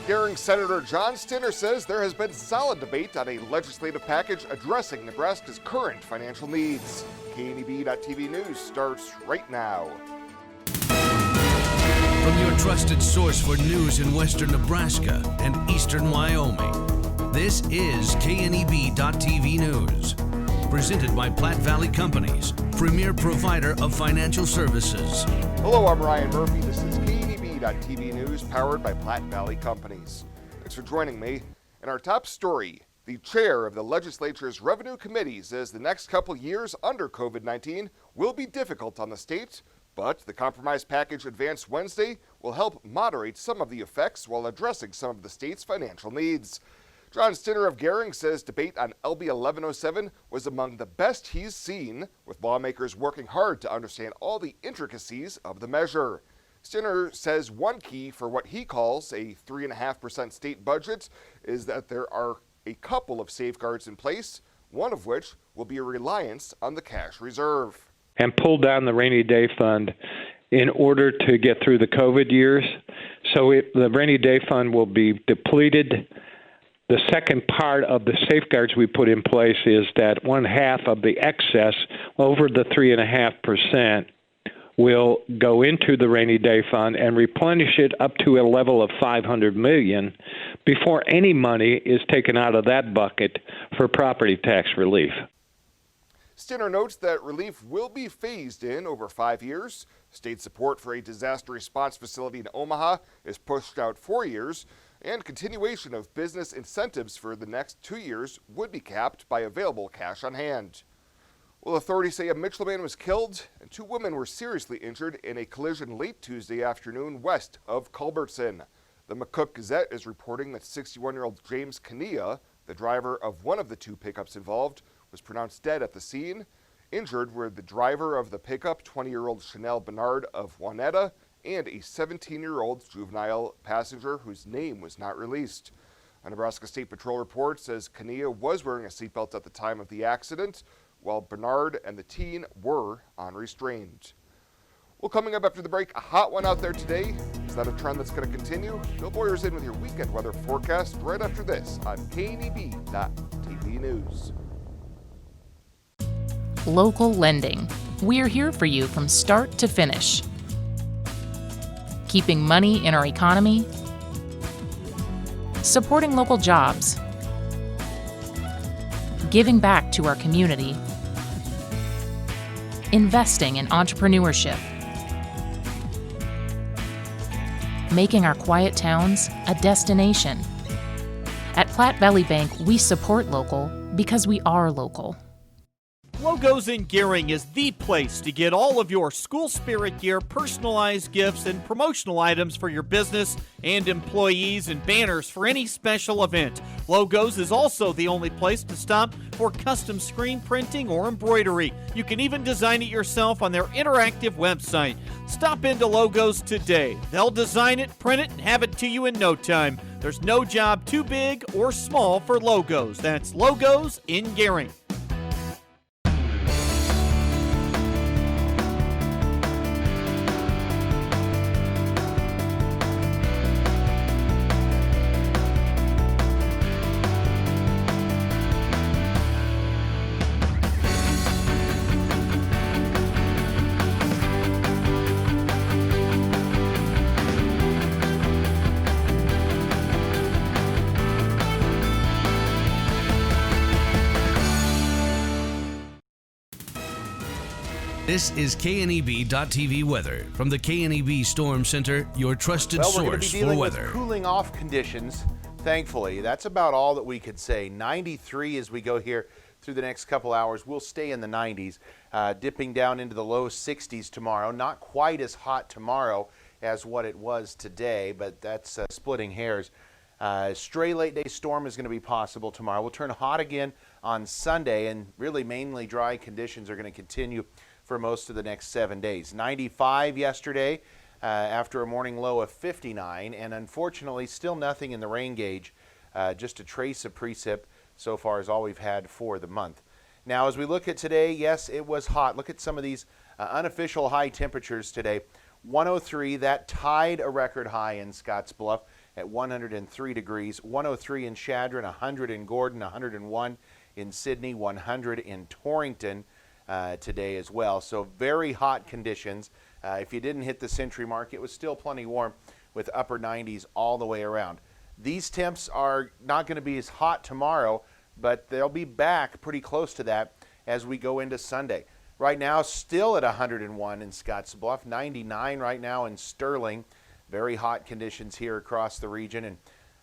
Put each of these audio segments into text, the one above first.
Gering Senator John Stinner says there has been solid debate on a legislative package addressing Nebraska's current financial needs. KNEB.TV News starts right now. From your trusted source for news in western Nebraska and eastern Wyoming, this is KNEB.TV News. Presented by Platte Valley Companies, premier provider of financial services. Hello, I'm Ryan Murphy. This is KNEB.TV News, powered by Platte Valley Companies. Thanks for joining me. In our top story, the chair of the legislature's Revenue Committee says the next couple years under COVID-19 will be difficult on the state, but the compromise package advanced Wednesday will help moderate some of the effects while addressing some of the state's financial needs. John Stinner of Gering says debate on LB 1107 was among the best he's seen, with lawmakers working hard to understand all the intricacies of the measure. Stinner says one key for what he calls a 3.5% state budget is that there are a couple of safeguards in place, one of which will be a reliance on the cash reserve. And pull down the rainy day fund in order to get through the COVID years. So the rainy day fund will be depleted. The second part of the safeguards we put in place is that 1/2 of the excess over the 3.5% will go into the rainy day fund and replenish it up to a level of $500 million before any money is taken out of that bucket for property tax relief. Stinner notes that relief will be phased in over 5 years. State support for a disaster response facility in Omaha is pushed out 4 years, and continuation of business incentives for the next 2 years would be capped by available cash on hand. Well, authorities say a Mitchell man was killed and 2 women were seriously injured in a collision late Tuesday afternoon west of Culbertson. The McCook Gazette is reporting that 61-year-old James Kania, the driver of one of the 2 pickups involved, was pronounced dead at the scene. Injured were the driver of the pickup, 20-year-old Chanel Bernard of Juanetta, and a 17-year-old juvenile passenger whose name was not released. A Nebraska State Patrol report says Kania was wearing a seatbelt at the time of the accident, while Bernard and the teen were unrestrained. Well, coming up after the break, a hot one out there today. Is that a trend that's going to continue? Bill Boyer's in with your weekend weather forecast right after this on KNEB.TV News. Local lending. We're here for you from start to finish. Keeping money in our economy, supporting local jobs, giving back to our community, investing in entrepreneurship, making our quiet towns a destination. At Platte Valley Bank, we support local because we are local. Logos in Gering is the place to get all of your school spirit gear, personalized gifts, and promotional items for your business and employees, and banners for any special event. Logos is also the only place to stop for custom screen printing or embroidery. You can even design it yourself on their interactive website. Stop into Logos today. They'll design it, print it, and have it to you in no time. There's no job too big or small for Logos. That's Logos in Gering. This is KNEB.TV weather from the KNEB Storm Center, your trusted we're going to be source for dealing weather. with cooling off conditions, thankfully. That's about all that we could say. 93 as we go here through the next couple hours. We'll stay in the 90s, dipping down into the low 60s tomorrow. Not quite as hot tomorrow as what it was today, but that's splitting hairs. Stray late day storm is going to be possible tomorrow. We'll turn hot again on Sunday, and really mainly dry conditions are going to continue for most of the next 7 days. 95 yesterday after a morning low of 59, and unfortunately still nothing in the rain gauge. Just a trace of precip so far is all we've had for the month. Now as we look at today, yes, it was hot. Look at some of these unofficial high temperatures today. 103, that tied a record high in Scottsbluff. at 103 degrees, 103 in Chadron, 100 in Gordon, 101 in Sydney, 100 in Torrington today as well. So very hot conditions. If you didn't hit the century mark, it was still plenty warm with upper 90s all the way around. These temps are not going to be as hot tomorrow, but they'll be back pretty close to that as we go into Sunday. Right now, still at 101 in Scottsbluff, 99 right now in Sterling. Very hot conditions here across the region, and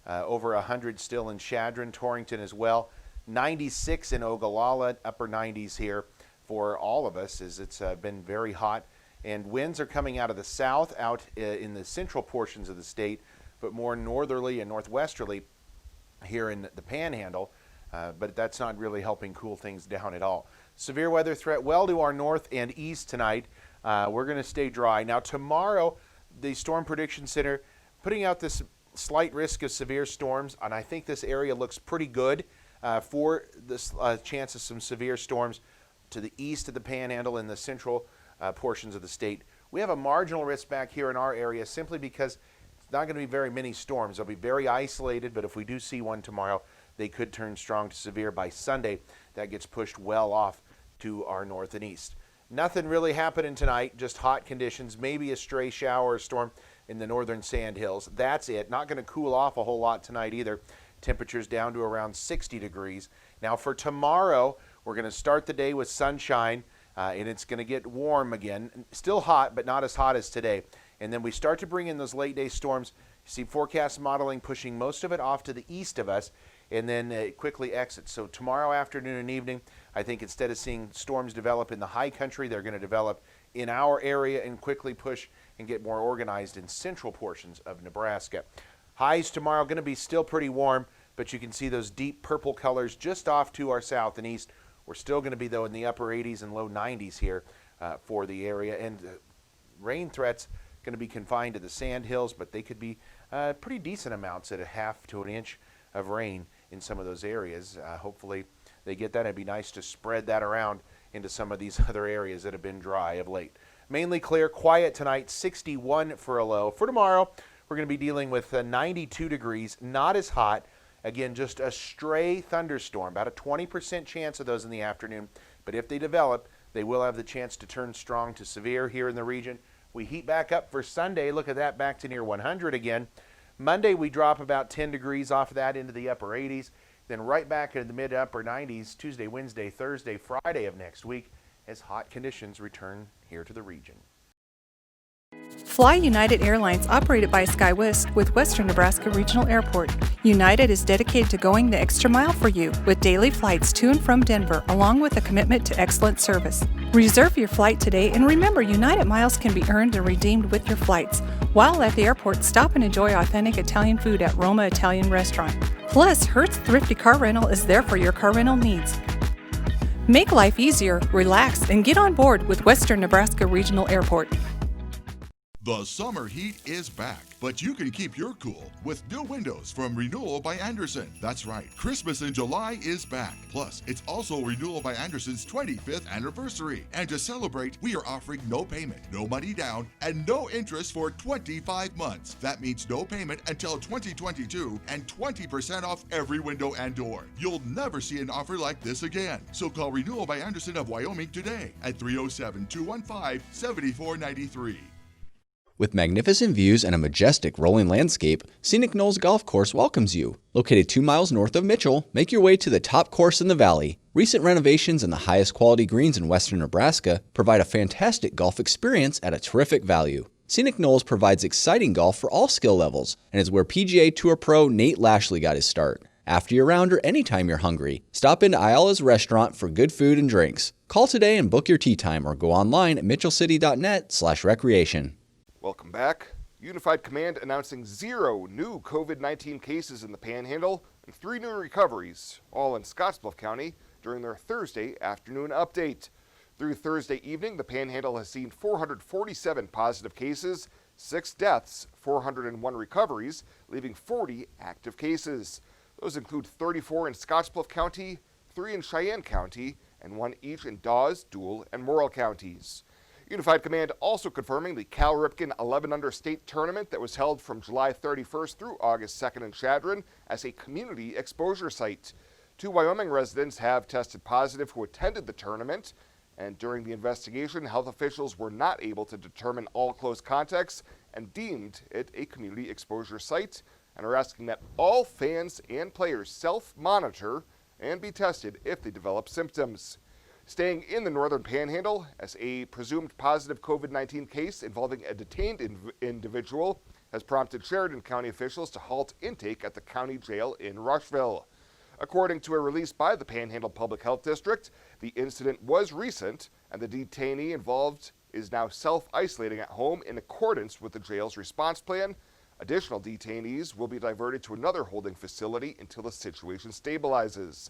over 100 still in Chadron, Torrington as well. 96 in Ogallala, upper 90s here for all of us as it's been very hot. And winds are coming out of the south, out in the central portions of the state, but more northerly and northwesterly here in the Panhandle. But that's not really helping cool things down at all. Severe weather threat well to our north and east tonight. We're going to stay dry. Now tomorrow, the Storm Prediction Center putting out this slight risk of severe storms, and I think this area looks pretty good for this chance of some severe storms to the east of the Panhandle and the central portions of the state. We have a marginal risk back here in our area simply because it's not going to be very many storms. They'll be very isolated, but if we do see one tomorrow, they could turn strong to severe by Sunday. That gets pushed well off to our north and east. Nothing really happening tonight, just hot conditions, maybe a stray shower or storm in the northern Sandhills. That's it. Not going to cool off a whole lot tonight either. Temperatures down to around 60 degrees. Now for tomorrow, we're going to start the day with sunshine, and it's going to get warm again. Still hot, but not as hot as today. And then we start to bring in those late day storms. You see forecast modeling pushing most of it off to the east of us, and then it quickly exits. So tomorrow afternoon and evening, I think instead of seeing storms develop in the high country, they're going to develop in our area and quickly push and get more organized in central portions of Nebraska. Highs tomorrow going to be still pretty warm, but you can see those deep purple colors just off to our south and east. We're still going to be, though, in the upper 80s and low 90s here for the area. And rain threats going to be confined to the Sandhills, but they could be pretty decent amounts at a half to an inch of rain in some of those areas. Hopefully they get that. It'd be nice to spread that around into some of these other areas that have been dry of late. Mainly clear, quiet tonight, 61 for a low. For tomorrow, we're going to be dealing with 92 degrees, not as hot. Again, just a stray thunderstorm, about a 20% chance of those in the afternoon. But if they develop, they will have the chance to turn strong to severe here in the region. We heat back up for Sunday. Look at that, back to near 100 again. Monday, we drop about 10 degrees off of that into the upper 80s. Then right back into the mid-upper 90s Tuesday, Wednesday, Thursday, Friday of next week as hot conditions return here to the region. Fly United Airlines, operated by SkyWest with Western Nebraska Regional Airport. United is dedicated to going the extra mile for you with daily flights to and from Denver, along with a commitment to excellent service. Reserve your flight today, and remember, United miles can be earned and redeemed with your flights. While at the airport, stop and enjoy authentic Italian food at Roma Italian Restaurant. Plus, Hertz Thrifty Car Rental is there for your car rental needs. Make life easier, relax, and get on board with Western Nebraska Regional Airport. The summer heat is back, but you can keep your cool with new windows from Renewal by Andersen. That's right, Christmas in July is back. Plus, it's also Renewal by Andersen's 25th anniversary. And to celebrate, we are offering no payment, no money down, and no interest for 25 months. That means no payment until 2022 and 20% off every window and door. You'll never see an offer like this again. So call Renewal by Andersen of Wyoming today at 307-215-7493. With magnificent views and a majestic rolling landscape, Scenic Knolls Golf Course welcomes you. Located 2 miles north of Mitchell, make your way to the top course in the valley. Recent renovations and the highest quality greens in western Nebraska provide a fantastic golf experience at a terrific value. Scenic Knolls provides exciting golf for all skill levels and is where PGA Tour pro Nate Lashley got his start. After your round or anytime you're hungry, stop into Ayala's restaurant for good food and drinks. Call today and book your tee time or go online at mitchellcity.net/recreation. Welcome back. Unified Command announcing 0 new COVID-19 cases in the Panhandle and 3 new recoveries, all in Scottsbluff County, during their Thursday afternoon update. Through Thursday evening, the Panhandle has seen 447 positive cases, 6 deaths, 401 recoveries, leaving 40 active cases. Those include 34 in Scottsbluff County, 3 in Cheyenne County, and 1 each in Dawes, Dual, and Morrill counties. Unified Command also confirming the Cal Ripken 11 Under State Tournament that was held from July 31st through August 2nd in Chadron as a community exposure site. 2 Wyoming residents have tested positive who attended the tournament, and during the investigation, health officials were not able to determine all close contacts and deemed it a community exposure site, and are asking that all fans and players self-monitor and be tested if they develop symptoms. Staying in the Northern Panhandle, as a presumed positive COVID-19 case involving a detained individual has prompted Sheridan County officials to halt intake at the county jail in Rushville. According to a release by the Panhandle Public Health District, the incident was recent, and the detainee involved is now self-isolating at home in accordance with the jail's response plan. Additional detainees will be diverted to another holding facility until the situation stabilizes.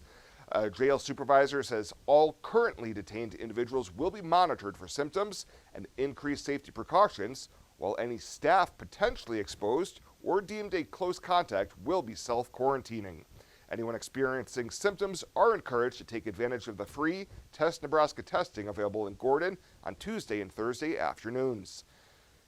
A jail supervisor says all currently detained individuals will be monitored for symptoms and increased safety precautions, while any staff potentially exposed or deemed a close contact will be self-quarantining. Anyone experiencing symptoms are encouraged to take advantage of the free Test Nebraska testing available in Gordon on Tuesday and Thursday afternoons.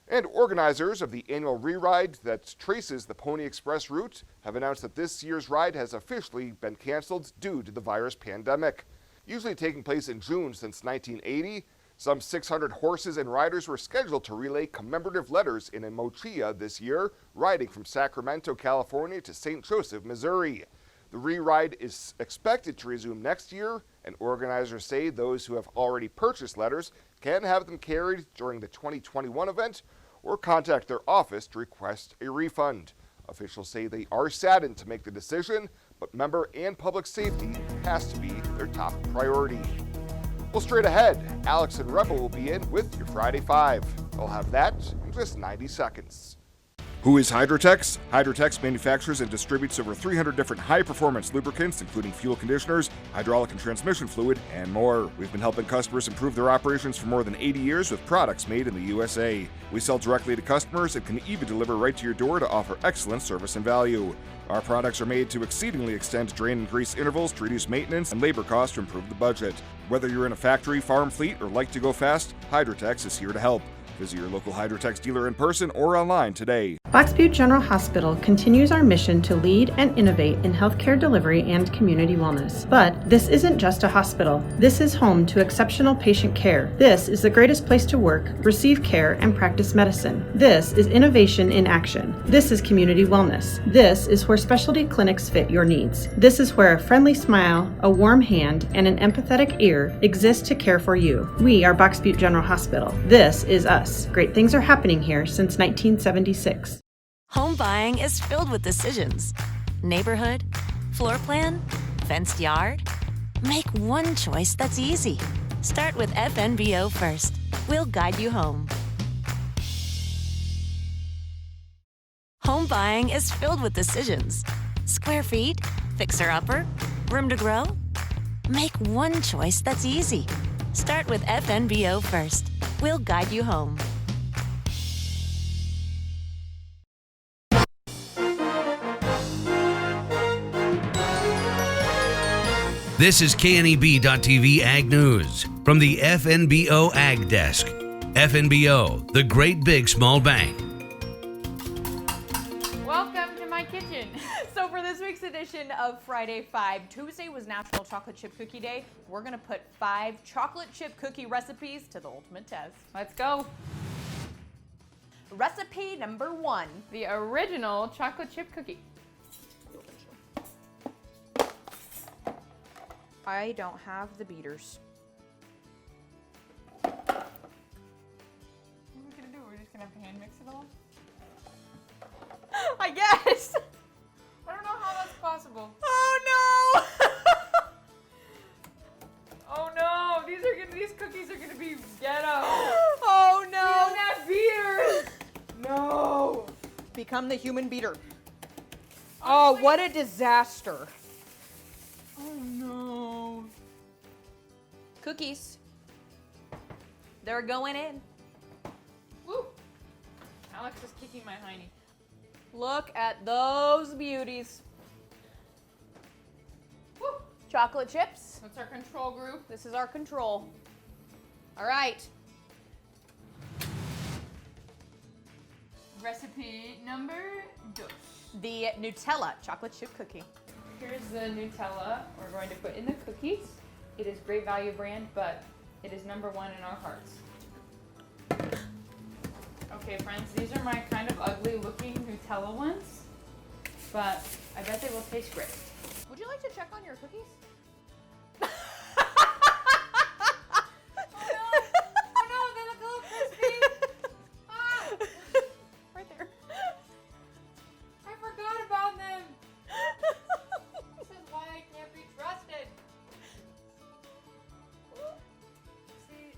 And organizers of the annual re-ride that traces the Pony Express route have announced that this year's ride has officially been canceled due to the virus pandemic. Usually taking place in June since 1980, some 600 horses and riders were scheduled to relay commemorative letters in a mochila this year, riding from Sacramento, California to St. Joseph, Missouri. The re-ride is expected to resume next year, and organizers say those who have already purchased letters can have them carried during the 2021 event or contact their office to request a refund. Officials say they are saddened to make the decision, but member and public safety has to be their top priority. Well, straight ahead, Alex and Rebel will be in with your Friday 5. They'll have that in just 90 seconds. Who is Hydrotex? Hydrotex manufactures and distributes over 300 different high-performance lubricants, including fuel conditioners, hydraulic and transmission fluid, and more. We've been helping customers improve their operations for more than 80 years with products made in the USA. We sell directly to customers and can even deliver right to your door to offer excellent service and value. Our products are made to exceedingly extend drain and grease intervals to reduce maintenance and labor costs to improve the budget. Whether you're in a factory, farm fleet, or like to go fast, Hydrotex is here to help. Visit your local Hydrotex dealer in person or online today. Box Butte General Hospital continues our mission to lead and innovate in healthcare delivery and community wellness. But this isn't just a hospital. This is home to exceptional patient care. This is the greatest place to work, receive care, and practice medicine. This is innovation in action. This is community wellness. This is where specialty clinics fit your needs. This is where a friendly smile, a warm hand, and an empathetic ear exist to care for you. We are Box Butte General Hospital. This is us. Great things are happening here since 1976. Home buying is filled with decisions. Neighborhood, floor plan, fenced yard. Make one choice that's easy. Start with FNBO first. We'll guide you home. Home buying is filled with decisions. Square feet, fixer-upper, room to grow. Make one choice that's easy. Start with FNBO first. We'll guide you home. This is KNEB.TV Ag News from the FNBO Ag Desk. FNBO, the great big small bank. Welcome to my kitchen. So for this week's edition of Friday 5, Tuesday was National Chocolate Chip Cookie Day. We're going to put 5 chocolate chip cookie recipes to the ultimate test. Let's go. Recipe number 1. The original chocolate chip cookie. I don't have the beaters. What are we going to do? We're just going to have to hand mix it all? I guess. I don't know how that's possible. Oh no! Oh no! These cookies are gonna be ghetto. Oh no! We don't have beaters. No. Become the human beater. Oh, what a disaster! Oh no! Cookies. They're going in. Woo! Alex is kicking my hiney. Look at those beauties. Woo! Chocolate chips. That's our control group. This is our control. All right. Recipe number 2. The Nutella chocolate chip cookie. Here's the Nutella we're going to put in the cookies. It is Great Value brand, but it is #1 in our hearts. Okay, friends, these are my kind of ugly looking Nutella ones, but I bet they will taste great. Would you like to check on your cookies? Oh no, they look a little crispy. Ah, Right there. I forgot about them. This is why I can't be trusted. See,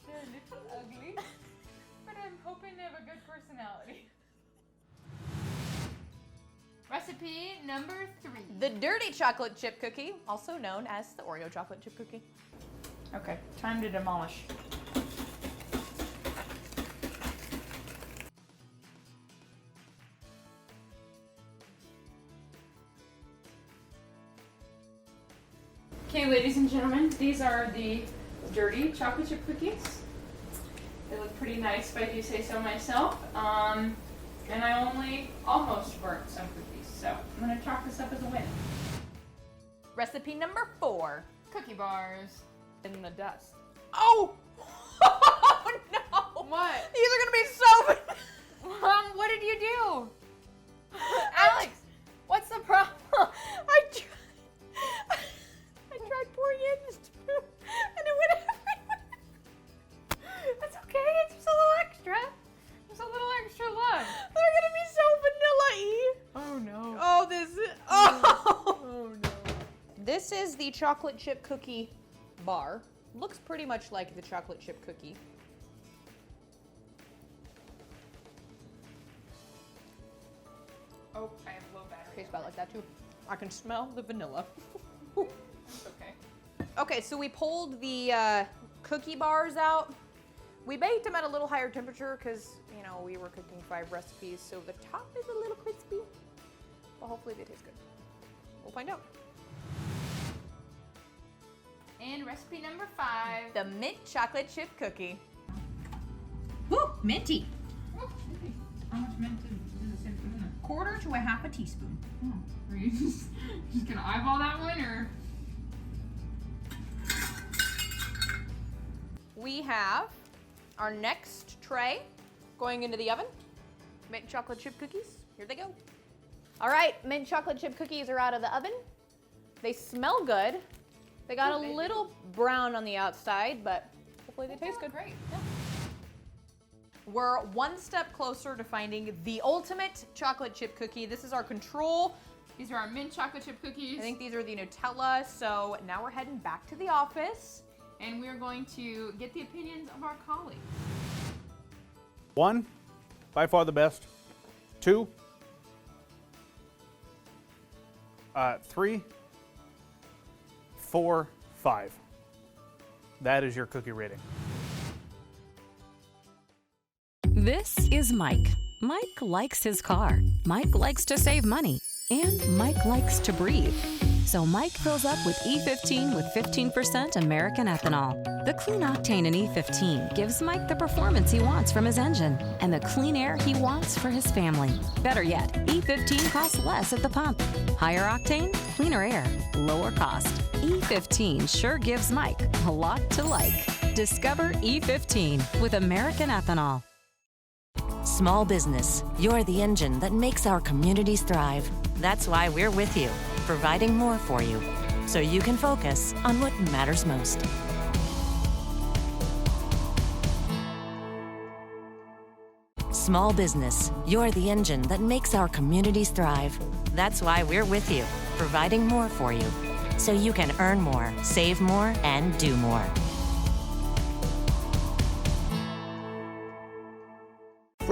they're a little ugly, but I'm hoping they have a good personality. Recipe number 3. The dirty chocolate chip cookie, also known as the Oreo chocolate chip cookie. Okay, time to demolish. Okay, ladies and gentlemen, these are the dirty chocolate chip cookies. They look pretty nice, if I do say so myself. And I only almost burnt some cookies, so I'm gonna chalk this up as a win. Recipe number 4. Cookie bars in the dust. Oh! Oh no! What? These are gonna be so Mom, what did you do? Alex, what's the problem? I tried pouring in the spoon and it went everywhere. That's okay, it's just a little extra. Just a little extra love. They're gonna be so vanilla-y. Oh no. Oh, this is. Oh! Oh no. This is the chocolate chip cookie bar. Looks pretty much like the chocolate chip cookie. Oh, I have low battery. Tastes about like that too. I can smell the vanilla. That's okay. Okay, so we pulled the cookie bars out. We baked them at a little higher temperature because, you know, we were cooking 5 recipes, so the top is a little crispy, but hopefully they taste good. We'll find out. And recipe number 5. The mint chocolate chip cookie. Woo, minty. How much mint does it say put in there? 1/4 to 1/2 teaspoon. Are you just gonna eyeball that one, or? We have our next tray going into the oven. Mint chocolate chip cookies. Here they go. All right, mint chocolate chip cookies are out of the oven. They smell good. They got a little brown on the outside, but hopefully they taste good. Great. Yeah. We're one step closer to finding the ultimate chocolate chip cookie. This is our control. These are our mint chocolate chip cookies. I think these are the Nutella. So now we're heading back to the office. And we're going to get the opinions of our colleagues. 1, by far the best. 2, 3, 4, 5. That is your cookie rating. This is Mike. Mike likes his car. Mike likes to save money. And Mike likes to breathe. So Mike fills up with E15 with 15% American ethanol. The clean octane in E15 gives Mike the performance he wants from his engine and the clean air he wants for his family. Better yet, E15 costs less at the pump. Higher octane, cleaner air, lower cost. E15 sure gives Mike a lot to like. Discover E15 with American ethanol. Small business, you're the engine that makes our communities thrive. That's why we're with you, providing more for you, so you can focus on what matters most. Small business, you're the engine that makes our communities thrive. That's why we're with you, providing more for you, so you can earn more, save more, and do more.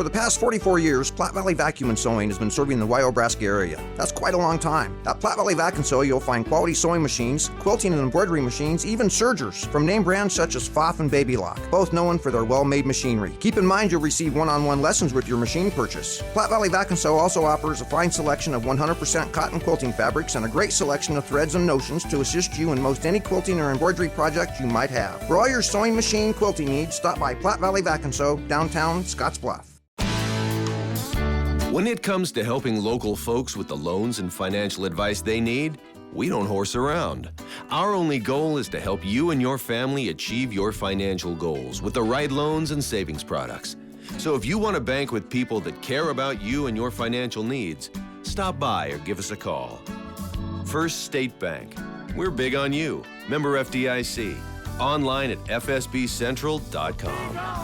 For the past 44 years, Platte Valley Vacuum and Sewing has been serving the Wyobraska area. That's quite a long time. At Platte Valley Vac and Sew, you'll find quality sewing machines, quilting and embroidery machines, even sergers, from name brands such as Pfaff and Baby Lock, both known for their well-made machinery. Keep in mind you'll receive one-on-one lessons with your machine purchase. Platte Valley Vac and Sew also offers a fine selection of 100% cotton quilting fabrics and a great selection of threads and notions to assist you in most any quilting or embroidery project you might have. For all your sewing machine quilting needs, stop by Platte Valley Vac and Sew, downtown Scottsbluff. When it comes to helping local folks with the loans and financial advice they need, we don't horse around. Our only goal is to help you and your family achieve your financial goals with the right loans and savings products. So if you want to bank with people that care about you and your financial needs, stop by or give us a call. First State Bank. We're big on you. Member FDIC. Online at fsbcentral.com.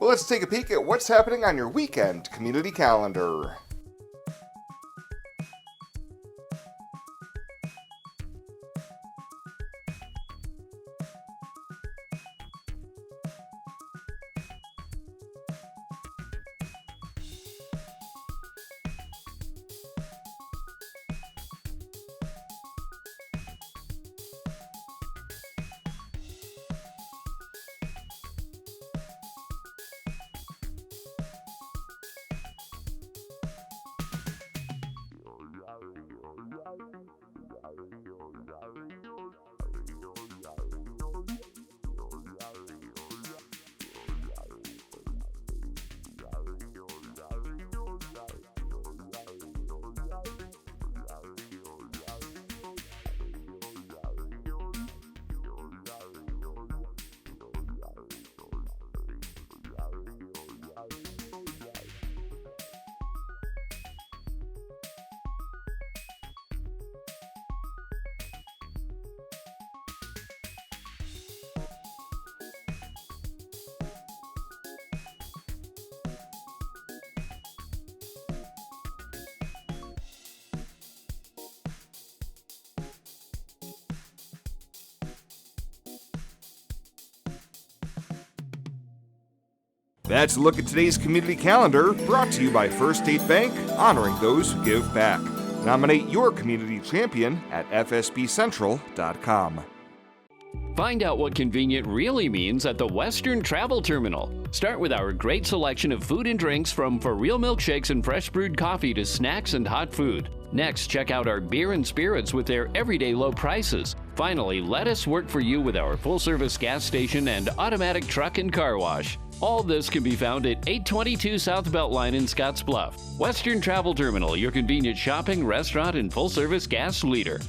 Well, let's take a peek at what's happening on your weekend community calendar. That's a look at today's community calendar, brought to you by First State Bank, honoring those who give back. Nominate your community champion at fsbcentral.com. Find out what convenient really means at the Western Travel Terminal. Start with our great selection of food and drinks, from for real milkshakes and fresh brewed coffee to snacks and hot food. Next, check out our beer and spirits with their everyday low prices. Finally, let us work for you with our full-service gas station and automatic truck and car wash. All this can be found at 822 South Beltline in Scottsbluff. Western Travel Terminal, your convenient shopping, restaurant, and full-service gas leader.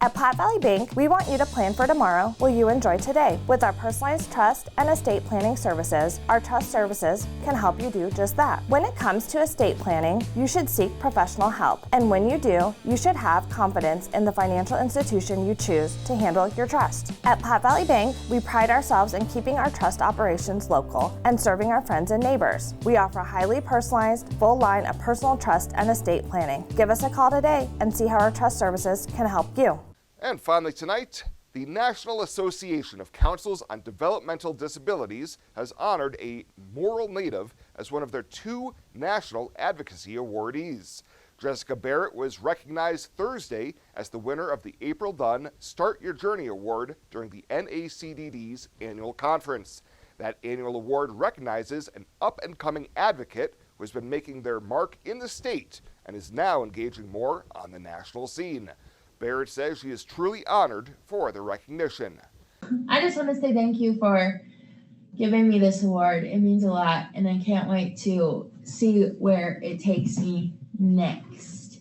At Platte Valley Bank, we want you to plan for tomorrow while you enjoy today. With our personalized trust and estate planning services, our trust services can help you do just that. When it comes to estate planning, you should seek professional help. And when you do, you should have confidence in the financial institution you choose to handle your trust. At Platte Valley Bank, we pride ourselves in keeping our trust operations local and serving our friends and neighbors. We offer a highly personalized, full line of personal trust and estate planning. Give us a call today and see how our trust services can help you. And finally tonight, the National Association of Councils on Developmental Disabilities has honored a Moral Native as one of their 2 National Advocacy Awardees. Jessica Barrett was recognized Thursday as the winner of the April Dunn Start Your Journey Award during the NACDD's annual conference. That annual award recognizes an up-and-coming advocate who has been making their mark in the state and is now engaging more on the national scene. Barrett says she is truly honored for the recognition. I just want to say thank you for giving me this award. It means a lot, and I can't wait to see where it takes me next.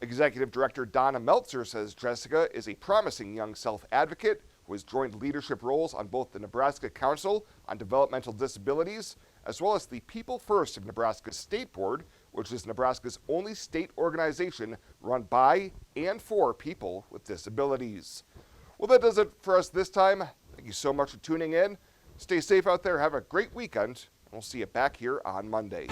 Executive Director Donna Meltzer says Jessica is a promising young self-advocate who has joined leadership roles on both the Nebraska Council on Developmental Disabilities as well as the People First of Nebraska State Board, which is Nebraska's only state organization run by and for people with disabilities. Well, that does it for us this time. Thank you so much for tuning in. Stay safe out there. Have a great weekend. We'll see you back here on Monday.